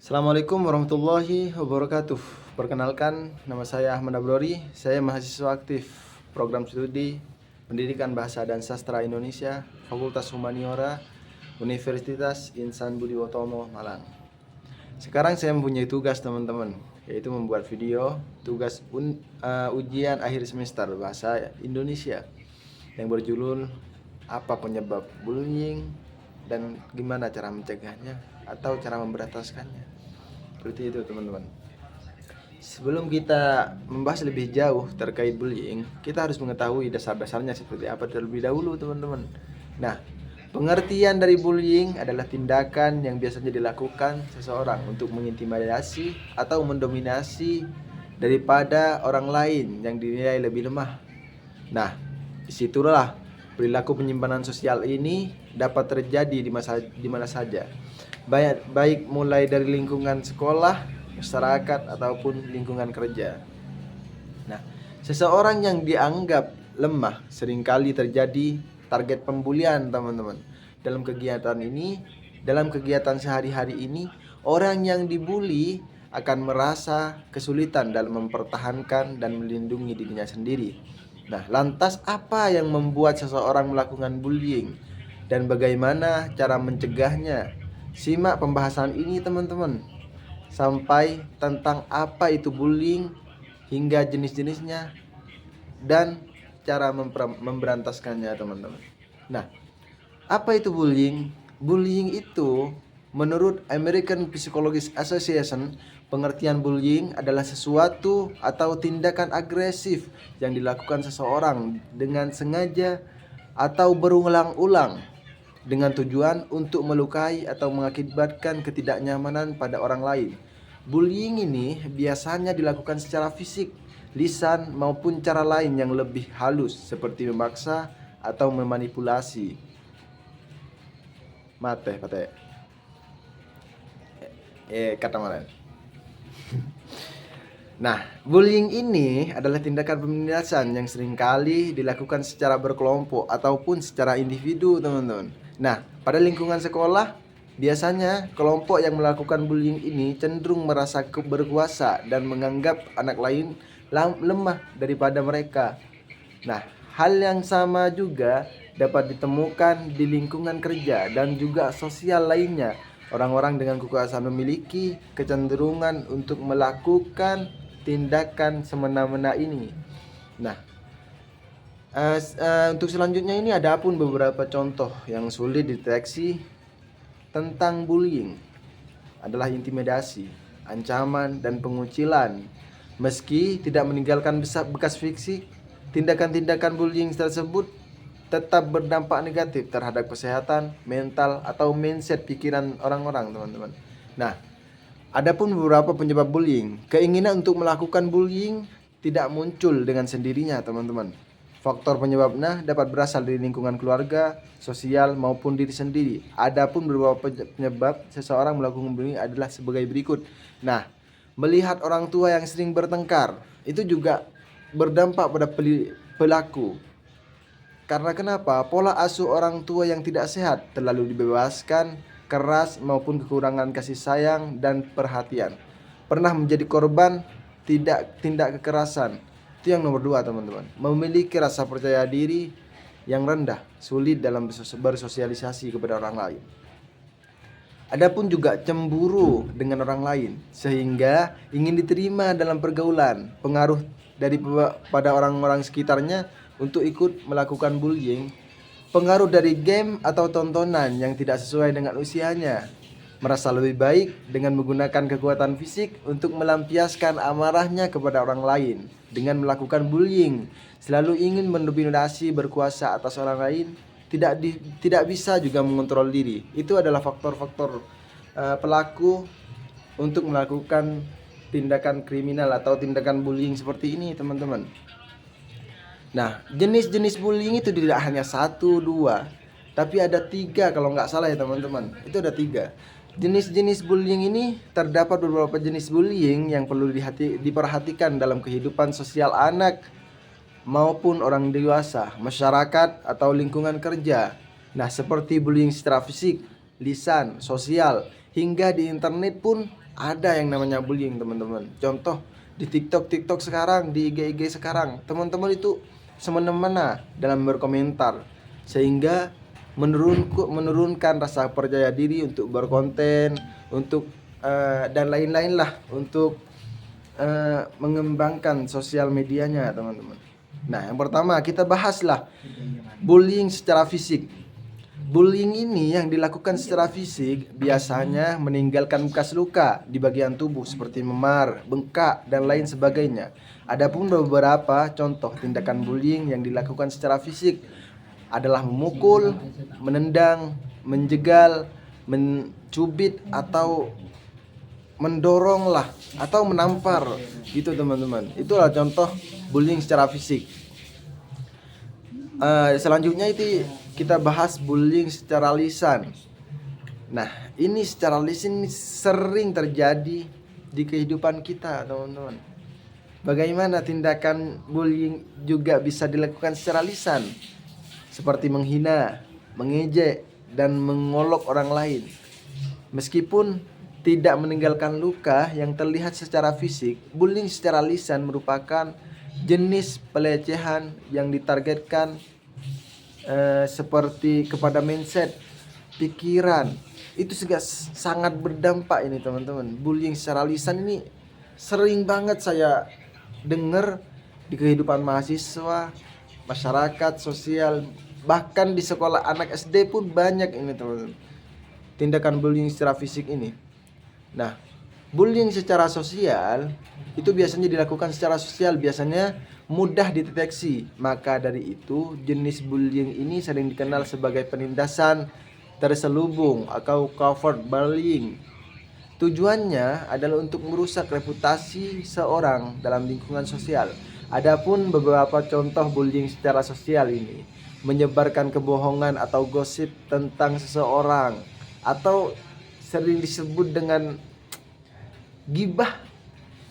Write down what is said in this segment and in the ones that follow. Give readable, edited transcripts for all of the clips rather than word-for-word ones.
Assalamualaikum warahmatullahi wabarakatuh. Perkenalkan, nama saya Ahmad Abrori. Saya mahasiswa aktif program studi Pendidikan Bahasa dan Sastra Indonesia, Fakultas Humaniora, Universitas Insan Budi Utomo, Malang. Sekarang saya mempunyai tugas teman-teman, yaitu membuat video tugas ujian akhir semester Bahasa Indonesia yang berjudul apa penyebab bullying dan gimana cara mencegahnya atau cara memberantaskannya. Seperti itu teman-teman. Sebelum kita membahas lebih jauh terkait bullying, kita harus mengetahui dasar-dasarnya seperti apa terlebih dahulu teman-teman. Nah, pengertian dari bullying adalah tindakan yang biasanya dilakukan seseorang untuk mengintimidasi atau mendominasi daripada orang lain yang dinilai lebih lemah. Nah, disitulah perilaku penyimpanan sosial ini dapat terjadi di mana saja, baik mulai dari lingkungan sekolah, masyarakat, ataupun lingkungan kerja. Nah, seseorang yang dianggap lemah seringkali terjadi target pembulian teman-teman. Dalam kegiatan sehari-hari ini, orang yang dibully akan merasa kesulitan dalam mempertahankan dan melindungi dirinya sendiri. Nah, lantas apa yang membuat seseorang melakukan bullying dan bagaimana cara mencegahnya? Simak pembahasan ini teman-teman, sampai tentang apa itu bullying hingga jenis-jenisnya dan cara memberantaskannya teman-teman. Nah, apa itu bullying? Bullying itu menurut American Psychological Association, pengertian bullying adalah sesuatu atau tindakan agresif yang dilakukan seseorang dengan sengaja atau berulang-ulang dengan tujuan untuk melukai atau mengakibatkan ketidaknyamanan pada orang lain. Bullying ini biasanya dilakukan secara fisik, lisan maupun cara lain yang lebih halus seperti memaksa atau memanipulasi. Mate. Kata malah. Nah, bullying ini adalah tindakan penindasan yang seringkali dilakukan secara berkelompok ataupun secara individu, teman-teman. Nah, pada lingkungan sekolah, biasanya kelompok yang melakukan bullying ini cenderung merasa berkuasa dan menganggap anak lain lemah daripada mereka. Nah, hal yang sama juga dapat ditemukan di lingkungan kerja dan juga sosial lainnya. Orang-orang dengan kekuasaan memiliki kecenderungan untuk melakukan tindakan semena-mena ini. Nah, untuk selanjutnya ini ada pun beberapa contoh yang sulit dideteksi tentang bullying adalah intimidasi, ancaman, dan pengucilan. Meski tidak meninggalkan bekas fisik, tindakan-tindakan bullying tersebut tetap berdampak negatif terhadap kesehatan mental atau mindset pikiran orang-orang, teman-teman. Nah, adapun beberapa penyebab bullying. Keinginan untuk melakukan bullying tidak muncul dengan sendirinya, teman-teman. Faktor penyebabnya dapat berasal dari lingkungan keluarga, sosial, maupun diri sendiri. Adapun beberapa penyebab seseorang melakukan bullying adalah sebagai berikut. Nah, melihat orang tua yang sering bertengkar, itu juga berdampak pada pelaku. Karena kenapa? Pola asuh orang tua yang tidak sehat, terlalu dibebaskan, keras maupun kekurangan kasih sayang dan perhatian. Pernah menjadi korban tindak kekerasan. Itu yang nomor 2, teman-teman. Memiliki rasa percaya diri yang rendah, sulit dalam bersosialisasi kepada orang lain. Adapun juga cemburu dengan orang lain sehingga ingin diterima dalam pergaulan, pengaruh pada orang-orang sekitarnya untuk ikut melakukan bullying, pengaruh dari game atau tontonan yang tidak sesuai dengan usianya, merasa lebih baik dengan menggunakan kekuatan fisik untuk melampiaskan amarahnya kepada orang lain dengan melakukan bullying, selalu ingin mendominasi berkuasa atas orang lain, tidak bisa juga mengontrol diri. Itu adalah faktor-faktor pelaku untuk melakukan tindakan kriminal atau tindakan bullying seperti ini, teman-teman. Nah, jenis-jenis bullying itu tidak hanya 1, 2, tapi ada 3 kalau nggak salah ya teman-teman. Itu ada 3. Jenis-jenis bullying ini terdapat beberapa jenis bullying yang perlu diperhatikan dalam kehidupan sosial anak maupun orang dewasa, masyarakat atau lingkungan kerja. Nah, seperti bullying secara fisik, lisan, sosial, hingga di internet pun ada yang namanya bullying, teman-teman. Contoh di TikTok sekarang, di IG sekarang, teman-teman itu semena-mena dalam berkomentar, sehingga menurunkan rasa percaya diri untuk berkonten, untuk dan lain-lain lah, untuk mengembangkan sosial medianya, teman-teman. Nah, yang pertama kita bahaslah bullying secara fisik. Bullying ini yang dilakukan secara fisik biasanya meninggalkan bekas luka di bagian tubuh seperti memar, bengkak, dan lain sebagainya. Adapun beberapa contoh tindakan bullying yang dilakukan secara fisik adalah memukul, menendang, menjegal, mencubit, atau mendorong lah, atau menampar gitu, teman-teman. Itulah contoh bullying secara fisik. Selanjutnya itu kita bahas bullying secara lisan. Nah, ini secara lisan ini sering terjadi di kehidupan kita, teman-teman. Bagaimana tindakan bullying juga bisa dilakukan secara lisan, seperti menghina, mengejek, dan mengolok orang lain. Meskipun tidak meninggalkan luka yang terlihat secara fisik, bullying secara lisan merupakan jenis pelecehan yang ditargetkan seperti kepada mindset, pikiran. Itu juga sangat berdampak ini, teman-teman. Bullying secara lisan ini sering banget saya dengar di kehidupan mahasiswa, masyarakat, sosial, bahkan di sekolah anak SD pun banyak ini, teman-teman. Tindakan bullying secara fisik ini. Nah, bullying secara sosial itu biasanya dilakukan secara sosial, biasanya mudah dideteksi. Maka dari itu jenis bullying ini sering dikenal sebagai penindasan terselubung atau covert bullying. Tujuannya adalah untuk merusak reputasi seorang dalam lingkungan sosial. Adapun beberapa contoh bullying secara sosial ini menyebarkan kebohongan atau gosip tentang seseorang, atau sering disebut dengan gibah.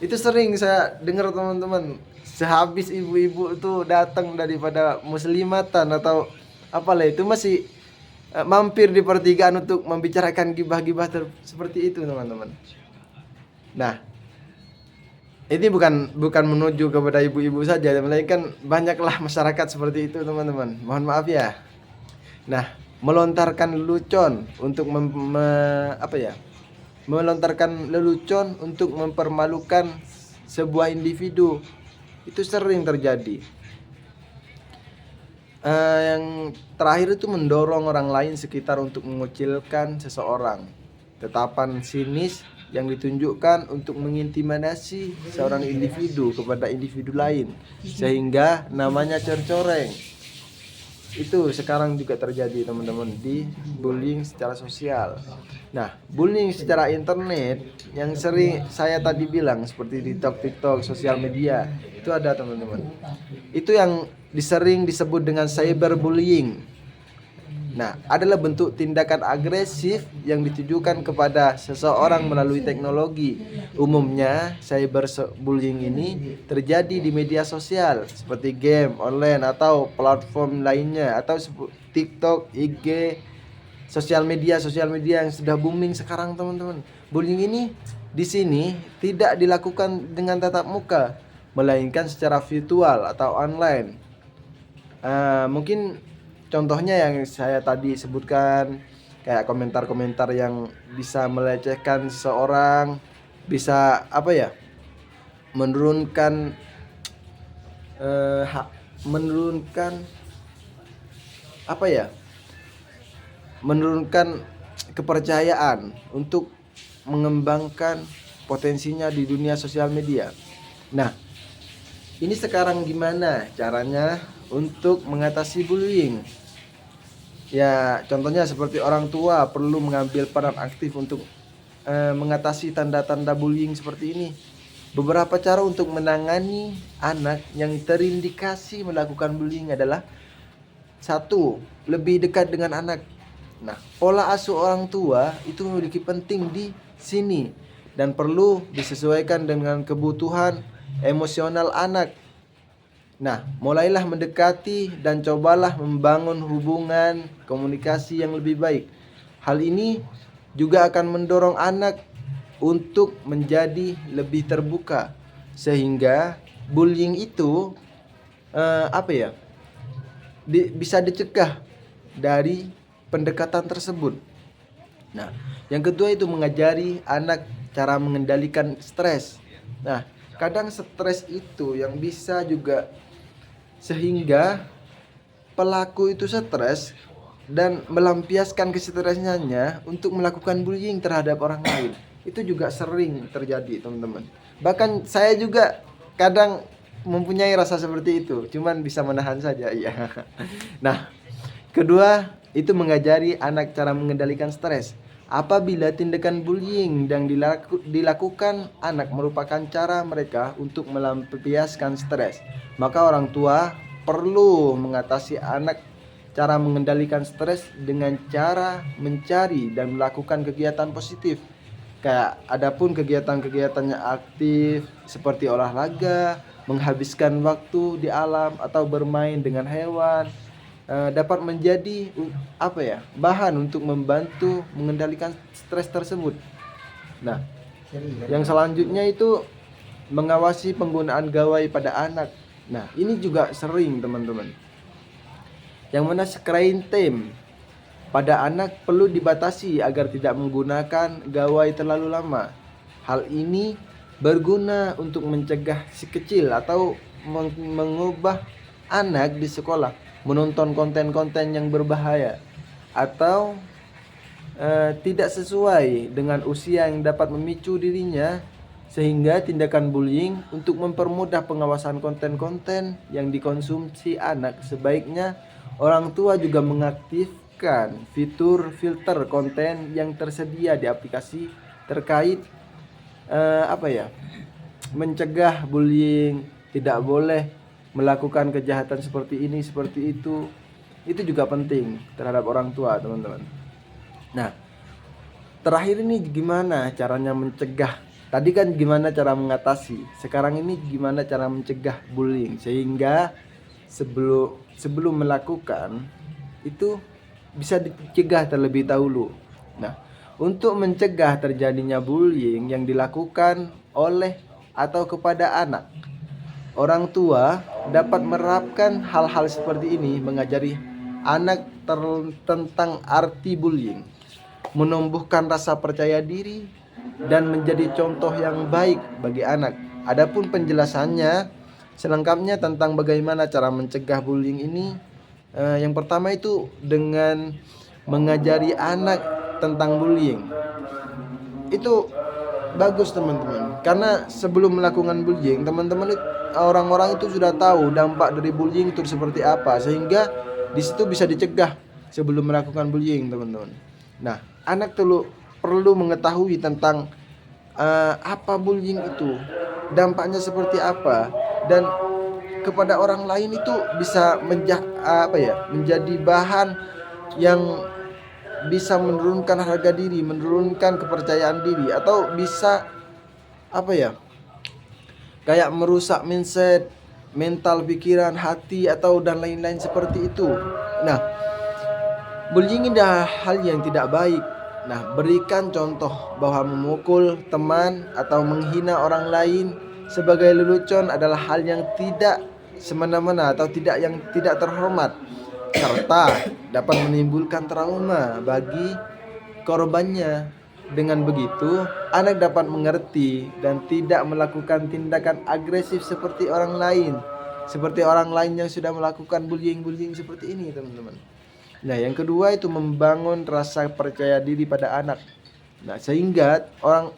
Itu sering saya dengar, teman-teman. Sehabis ibu-ibu itu datang daripada muslimatan atau apalah itu, masih mampir di pertigaan untuk membicarakan gibah-gibah seperti itu, teman-teman. Nah, ini bukan menuju kepada ibu-ibu saja, melainkan banyaklah masyarakat seperti itu, teman-teman. Mohon maaf ya. Nah, melontarkan lelucon untuk melontarkan lelucon untuk mempermalukan sebuah individu itu sering terjadi. Yang terakhir itu mendorong orang lain sekitar untuk mengucilkan seseorang. Tetapan sinis yang ditunjukkan untuk mengintimidasi seorang individu kepada individu lain sehingga namanya tercoreng. Itu sekarang juga terjadi, teman-teman, di bullying secara sosial. Nah, bullying secara internet yang sering saya tadi bilang seperti di TikTok, sosial media, itu ada, teman-teman. Itu yang sering disebut dengan cyberbullying. Nah, adalah bentuk tindakan agresif yang ditujukan kepada seseorang melalui teknologi. Umumnya, cyberbullying ini terjadi di media sosial seperti game online atau platform lainnya, atau TikTok, IG, sosial media yang sudah booming sekarang, teman-teman. Bullying ini di sini tidak dilakukan dengan tatap muka, melainkan secara virtual atau online. Mungkin contohnya yang saya tadi sebutkan, kayak komentar-komentar yang bisa melecehkan seseorang, bisa menurunkan kepercayaan untuk mengembangkan potensinya di dunia sosial media. Nah, ini sekarang gimana caranya untuk mengatasi bullying? Ya, contohnya seperti orang tua perlu mengambil peran aktif untuk mengatasi tanda-tanda bullying seperti ini. Beberapa cara untuk menangani anak yang terindikasi melakukan bullying adalah: 1. Lebih dekat dengan anak. Nah, pola asuh orang tua itu memiliki penting di sini dan perlu disesuaikan dengan kebutuhan emosional anak. Nah, mulailah mendekati dan cobalah membangun hubungan komunikasi yang lebih baik. Hal ini juga akan mendorong anak untuk menjadi lebih terbuka, sehingga bullying itu bisa dicegah dari pendekatan tersebut. Nah, yang kedua itu mengajari anak cara mengendalikan stres. Nah, kadang stres itu yang bisa juga sehingga pelaku itu stres dan melampiaskan kestresannya untuk melakukan bullying terhadap orang lain. Itu juga sering terjadi, teman-teman. Bahkan saya juga kadang mempunyai rasa seperti itu, cuman bisa menahan saja ya. Nah, kedua itu mengajari anak cara mengendalikan stres. Apabila tindakan bullying yang dilakukan anak merupakan cara mereka untuk melampiaskan stres, maka orang tua perlu mengatasi anak cara mengendalikan stres dengan cara mencari dan melakukan kegiatan positif. Kayak adapun kegiatan-kegiatannya aktif seperti olahraga, menghabiskan waktu di alam atau bermain dengan hewan, dapat menjadi bahan untuk membantu mengendalikan stres tersebut. Nah, yang selanjutnya itu mengawasi penggunaan gawai pada anak. Nah, ini juga sering, teman-teman. Yang mana screen time pada anak perlu dibatasi agar tidak menggunakan gawai terlalu lama. Hal ini berguna untuk mencegah si kecil atau mengubah anak di sekolah menonton konten-konten yang berbahaya atau tidak sesuai dengan usia yang dapat memicu dirinya, sehingga tindakan bullying. Untuk mempermudah pengawasan konten-konten yang dikonsumsi anak, sebaiknya orang tua juga mengaktifkan fitur filter konten yang tersedia di aplikasi terkait mencegah bullying. Tidak boleh melakukan kejahatan seperti ini, seperti itu juga penting terhadap orang tua, teman-teman. Nah, terakhir ini gimana caranya mencegah? Tadi kan gimana cara mengatasi, sekarang ini gimana cara mencegah bullying, sehingga sebelum melakukan itu bisa dicegah terlebih dahulu. Nah, untuk mencegah terjadinya bullying yang dilakukan oleh atau kepada anak, orang tua dapat menerapkan hal-hal seperti ini, mengajari anak tentang arti bullying, menumbuhkan rasa percaya diri, dan menjadi contoh yang baik bagi anak. Adapun penjelasannya selengkapnya tentang bagaimana cara mencegah bullying ini, yang pertama itu dengan mengajari anak tentang bullying. Itu bagus, teman-teman, karena sebelum melakukan bullying, teman-teman orang-orang itu sudah tahu dampak dari bullying itu seperti apa, sehingga di situ bisa dicegah sebelum melakukan bullying, teman-teman. Nah, anak perlu mengetahui tentang apa bullying itu, dampaknya seperti apa, dan kepada orang lain itu bisa menjadi bahan yang bisa menurunkan harga diri, menurunkan kepercayaan diri, atau bisa kayak merusak mindset, mental, pikiran, hati, atau dan lain-lain seperti itu. Nah, bullying adalah hal yang tidak baik. Nah, berikan contoh bahwa memukul teman atau menghina orang lain sebagai lelucon adalah hal yang tidak semena-mena atau tidak terhormat, serta dapat menimbulkan trauma bagi korbannya. Dengan begitu, anak dapat mengerti dan tidak melakukan tindakan agresif seperti orang lain yang sudah melakukan bullying seperti ini, teman-teman. Nah, yang kedua itu membangun rasa percaya diri pada anak. Nah, sehingga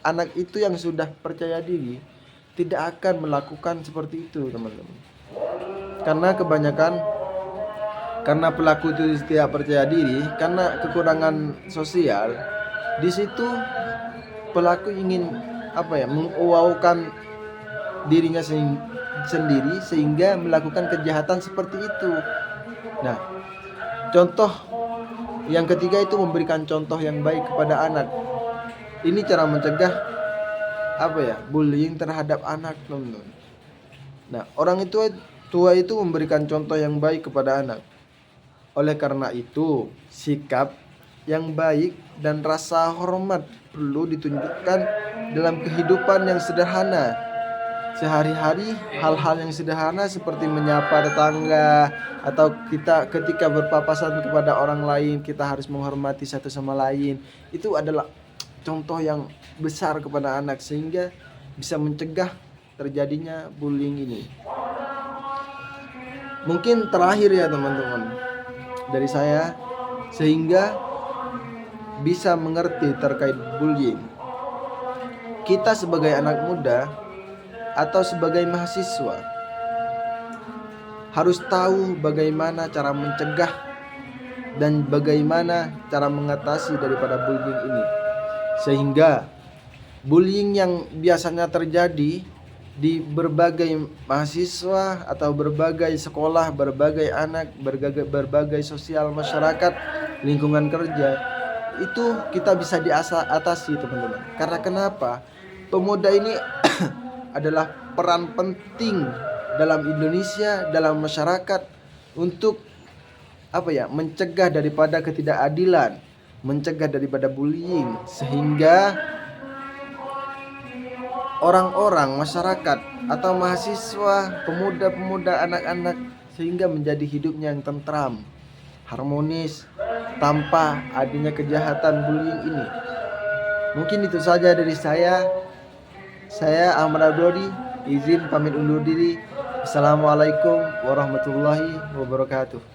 anak itu yang sudah percaya diri tidak akan melakukan seperti itu, teman-teman. Karena pelaku itu tidak percaya diri karena kekurangan sosial, di situ pelaku ingin mengewaukan dirinya sendiri sehingga melakukan kejahatan seperti itu. Nah, contoh yang ketiga itu memberikan contoh yang baik kepada anak. Ini cara mencegah bullying terhadap anak, teman-teman. Nah, orang tua itu memberikan contoh yang baik kepada anak. Oleh karena itu, sikap yang baik dan rasa hormat perlu ditunjukkan dalam kehidupan yang sederhana. Sehari-hari hal-hal yang sederhana seperti menyapa tetangga, atau kita ketika berpapasan kepada orang lain kita harus menghormati satu sama lain. Itu adalah contoh yang besar kepada anak sehingga bisa mencegah terjadinya bullying ini. Mungkin terakhir ya teman-teman dari saya, sehingga bisa mengerti terkait bullying. Kita sebagai anak muda atau sebagai mahasiswa harus tahu bagaimana cara mencegah dan bagaimana cara mengatasi daripada bullying ini, sehingga bullying yang biasanya terjadi di berbagai mahasiswa atau berbagai sekolah, berbagai anak, berbagai sosial masyarakat, lingkungan kerja, itu kita bisa diatasi teman-teman. Karena kenapa? Pemuda ini adalah peran penting dalam Indonesia, dalam masyarakat untuk mencegah daripada ketidakadilan, mencegah daripada bullying, sehingga orang-orang masyarakat atau mahasiswa, pemuda-pemuda, anak-anak sehingga menjadi hidupnya yang tentram, harmonis, tanpa adanya kejahatan bullying ini. Mungkin itu saja dari saya. Saya Ahmad Abdodi, izin pamit undur diri. Assalamualaikum warahmatullahi wabarakatuh.